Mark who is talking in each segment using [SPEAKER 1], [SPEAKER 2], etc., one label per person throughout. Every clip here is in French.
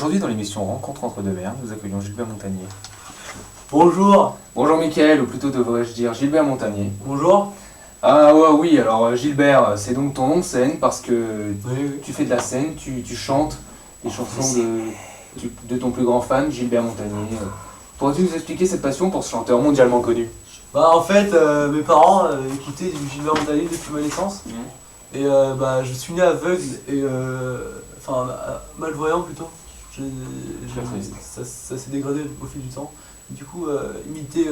[SPEAKER 1] Aujourd'hui dans l'émission Rencontre entre deux mers, nous accueillons Gilbert Montagnier.
[SPEAKER 2] Bonjour.
[SPEAKER 1] Bonjour Mickaël, ou plutôt devrais-je dire Gilbert Montagnier.
[SPEAKER 2] Bonjour.
[SPEAKER 1] Ah ouais, oui, alors Gilbert, c'est donc ton nom de scène parce que
[SPEAKER 2] Oui.
[SPEAKER 1] tu fais de la scène, tu chantes les chansons de ton plus grand fan, Gilbert Montagnier. Pourrais-tu nous expliquer cette passion pour ce chanteur mondialement connu?
[SPEAKER 2] Bah en fait, mes parents écoutaient du Gilbert Montagnier depuis ma naissance. Et je suis né aveugle et malvoyant plutôt. Ça s'est dégradé au fil du temps. Et du coup, imiter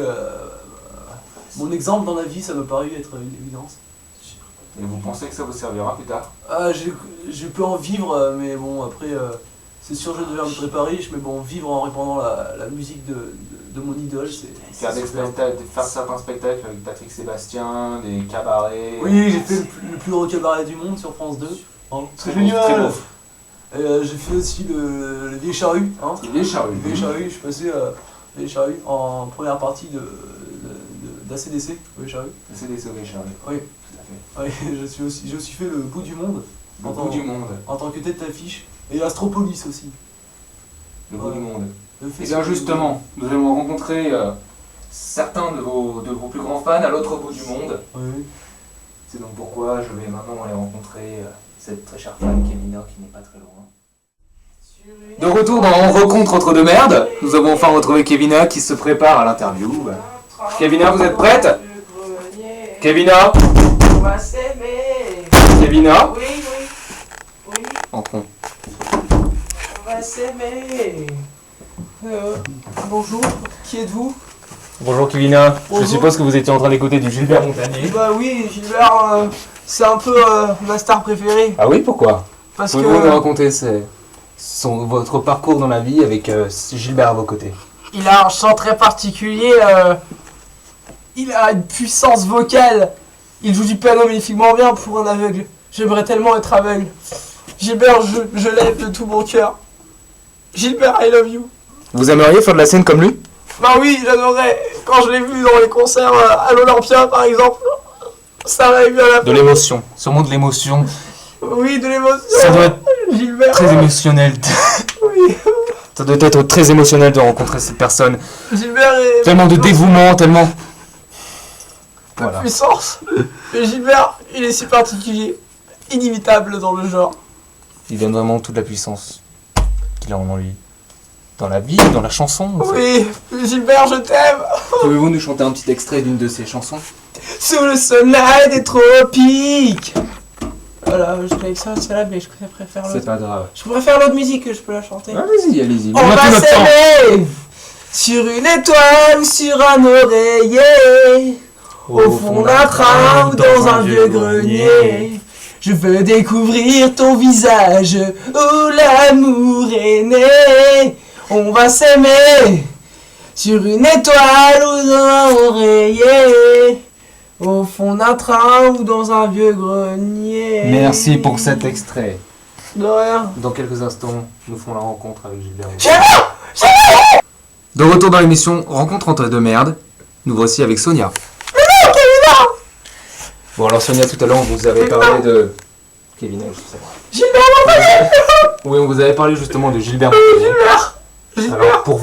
[SPEAKER 2] mon exemple dans la vie, ça m'a paru être une évidence.
[SPEAKER 1] Et vous pensez que ça vous servira plus tard?
[SPEAKER 2] Je peux en vivre, mais bon, après, c'est sûr, je devais me préparer riche, mais bon, vivre en répandant la musique de mon idole, c'est
[SPEAKER 1] Faire certains spectacles avec Patrick Sébastien, des cabarets.
[SPEAKER 2] Oui, j'ai fait le plus gros cabaret du monde sur France 2. C'est
[SPEAKER 1] Très
[SPEAKER 2] génial.
[SPEAKER 1] beau.
[SPEAKER 2] Et j'ai fait aussi le Vieille Charrue.
[SPEAKER 1] Les vieilles charrues.
[SPEAKER 2] Le Vieille Charrue, je suis passé Vieille Charrue en première partie d'ACDC, Vieille Charrue.
[SPEAKER 1] C'est des vieilles charrues.
[SPEAKER 2] Oui.
[SPEAKER 1] Tout à fait.
[SPEAKER 2] Oui, j'ai aussi fait le Bout du Monde.
[SPEAKER 1] Le bout du monde.
[SPEAKER 2] En tant que tête d'affiche. Et Astropolis aussi.
[SPEAKER 1] Le bout du monde.
[SPEAKER 2] Le
[SPEAKER 1] Et
[SPEAKER 2] festival
[SPEAKER 1] bien justement, nous allons rencontrer certains de vos plus grands fans à l'autre bout du monde.
[SPEAKER 2] Oui.
[SPEAKER 1] C'est donc pourquoi je vais maintenant aller rencontrer cette très chère femme Kevina qui n'est pas très loin. De retour dans Rencontre entre deux merdes, nous avons enfin retrouvé Kevina qui se prépare à l'interview. Kevina, vous êtes prête? Kevina?
[SPEAKER 3] On va s'aimer.
[SPEAKER 1] Kevina?
[SPEAKER 3] Oui.
[SPEAKER 1] Entrons.
[SPEAKER 3] On va s'aimer. Bonjour, qui êtes-vous?
[SPEAKER 1] Bonjour Kevina,
[SPEAKER 3] Bonjour.
[SPEAKER 1] je suppose que vous étiez en train d'écouter du Gilbert Montagnier.
[SPEAKER 3] Bah oui, Gilbert, c'est un peu ma star préférée.
[SPEAKER 1] Ah oui, pourquoi?
[SPEAKER 3] Parce
[SPEAKER 1] Pouvez-vous nous
[SPEAKER 3] que
[SPEAKER 1] raconter votre parcours dans la vie avec Gilbert à vos côtés?
[SPEAKER 3] il a un chant très particulier. Il a une puissance vocale. Il joue du piano magnifiquement bien pour un aveugle. J'aimerais tellement être aveugle. Gilbert, je l'aime de tout mon cœur. Gilbert, I love you.
[SPEAKER 1] Vous aimeriez faire de la scène comme lui?
[SPEAKER 3] Bah oui, j'adorerais. Quand je l'ai vu dans les concerts à l'Olympia, par exemple, ça m'a ému à la
[SPEAKER 1] De l'émotion, sûrement de l'émotion.
[SPEAKER 3] Oui, de l'émotion.
[SPEAKER 1] Ça doit être
[SPEAKER 3] Gilbert.
[SPEAKER 1] très émotionnel.
[SPEAKER 3] Oui.
[SPEAKER 1] Ça doit être très émotionnel de rencontrer cette personne.
[SPEAKER 3] Gilbert est.
[SPEAKER 1] Tellement de dévouement, tellement...
[SPEAKER 3] De
[SPEAKER 1] Voilà.
[SPEAKER 3] puissance. Mais Gilbert, il est si particulier. Inimitable dans le genre.
[SPEAKER 1] Il donne vraiment toute la puissance qu'il a en lui. Dans la vie, dans la chanson. en fait.
[SPEAKER 3] Oui, Gilbert, je t'aime.
[SPEAKER 1] Pouvez-vous nous chanter un petit extrait d'une de ses chansons?
[SPEAKER 3] Sous le soleil des tropiques. Voilà, je connais que ça, celle-là, mais je préfère
[SPEAKER 1] C'est
[SPEAKER 3] l'autre.
[SPEAKER 1] pas grave.
[SPEAKER 3] Je préfère l'autre musique que je peux la chanter.
[SPEAKER 1] Allez-y, allez-y.
[SPEAKER 3] On va s'aimer sur une étoile ou sur un oreiller, au fond d'un train ou dans un vieux grenier. Je veux découvrir ton visage où l'amour est né. On va s'aimer sur une étoile ou dans un oreiller, au fond d'un train ou dans un vieux grenier.
[SPEAKER 1] Merci pour cet extrait.
[SPEAKER 3] De rien.
[SPEAKER 1] Dans quelques instants, nous ferons la rencontre avec Gilbert.
[SPEAKER 3] Gilbert.
[SPEAKER 1] De retour dans l'émission Rencontre entre deux merdes, nous voici avec Sonia. Bon alors Sonia, tout à l'heure on vous avait parlé de... Kevin, je sais pas.
[SPEAKER 3] Gilbert Montagnier.
[SPEAKER 1] Oui, on vous avait parlé justement de Gilbert Montagnier.
[SPEAKER 3] Gilbert.
[SPEAKER 1] Alors pour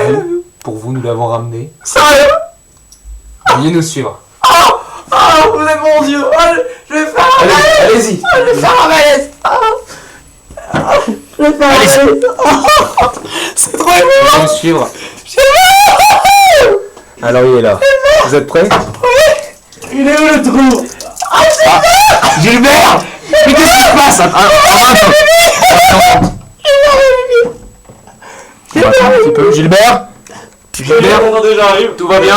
[SPEAKER 1] vous, nous l'avons ramené.
[SPEAKER 3] Sérieux?
[SPEAKER 1] Veuillez nous suivre.
[SPEAKER 3] Oh, vous êtes mon dieu. Oh, je vais faire un malaise.
[SPEAKER 1] Allez-y.
[SPEAKER 3] Je vais faire un malaise. Je vais faire un
[SPEAKER 1] Allez-y.
[SPEAKER 3] malaise. C'est trop
[SPEAKER 1] Veuillez
[SPEAKER 3] émouvant.
[SPEAKER 1] nous suivre. Alors il est là. Vous êtes prêts?
[SPEAKER 3] Il est où le trou?
[SPEAKER 1] Gilbert! Mais qu'est-ce qui se passe? Attends. On va attendre un petit peu. Gilbert? Gilbert?
[SPEAKER 2] Déjà arrive.
[SPEAKER 1] Tout va bien?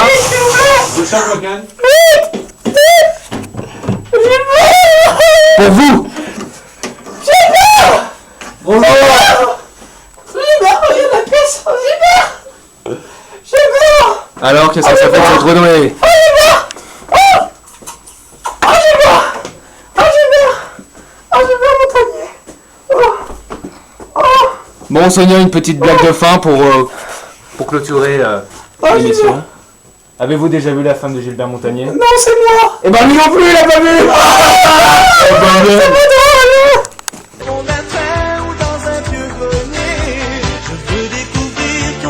[SPEAKER 2] Je cherche la canne.
[SPEAKER 1] Pour vous! Bonjour!
[SPEAKER 3] Gilbert, regarde la pièce. Gilbert. Gilbert.
[SPEAKER 1] Alors, qu'est-ce que ça fait de se retrouver dans les...
[SPEAKER 3] Gilbert Montagnier.
[SPEAKER 1] Bon, Sonia, une petite blague de fin pour clôturer l'émission. Avez-vous déjà vu la femme de Gilbert Montagnier?
[SPEAKER 3] Non, c'est moi.
[SPEAKER 1] Eh ben, lui non plus, il a pas vu!
[SPEAKER 3] C'est pas drôle.